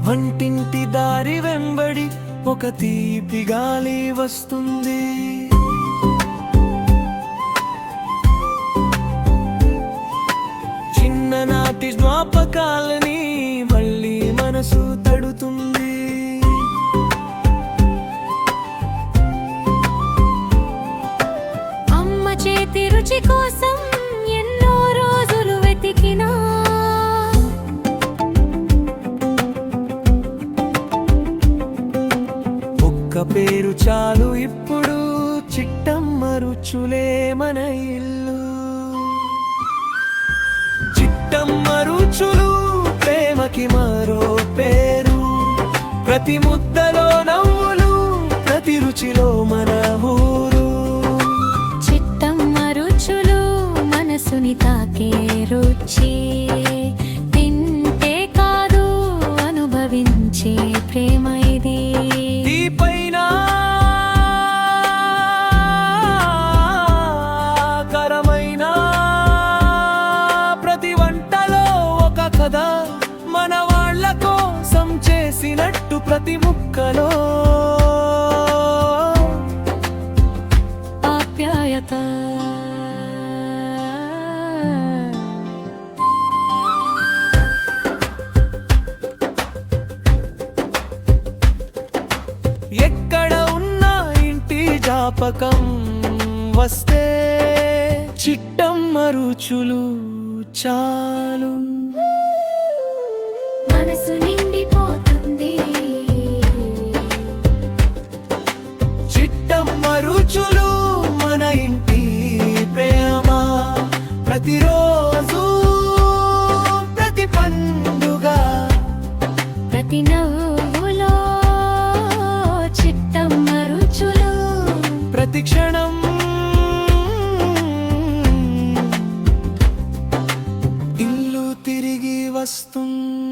వంటింటి దారి వెంబడి ఒక తీపి గాలి వస్తుంది. చిన్ననాటి జ్ఞాపకాలని మళ్ళీ మనసు తడుతుంది. అమ్మ చేతి రుచి కోసం ఎన్నో రోజులు వెతికినా, ఒక్క పేరు చాలు ఇప్పుడు, చిట్టమ్మ రుచులే మన ఇల్లు. చిట్టమ్మ రుచులు ప్రేమకి మరో పేరు. ప్రతి ముద్దలో నవ్వులు, ప్రతి రుచిలో మన ఊరు. చిట్టమ్మ రుచులు మనసుని తాకే రుచి, తింటే కాదు అనుభవించే ప్రేమ ఇది. ఈ పైన కరమైన ప్రతి వంటలో ఒక కథ, మన వాళ్ళ కోసం చేసినట్టు ప్రతి ముక్కలో ఆప్యాయత. ఎక్కడ ఉన్నా ఇంటి జ్ఞాపకం వస్తే చిట్టమ్మ రుచులు చాలు. మనసు నిండిపోతుంది. చిట్టమ్మ రుచులు మన ఇంటి ప్రేమ. ప్రతిరోజు ప్రతి పండుగ, ప్రతి నవ్వులో చిట్టమ్మ రుచులు. ప్రతి క్షణం ఇల్లు తిరిగి వస్తుంది.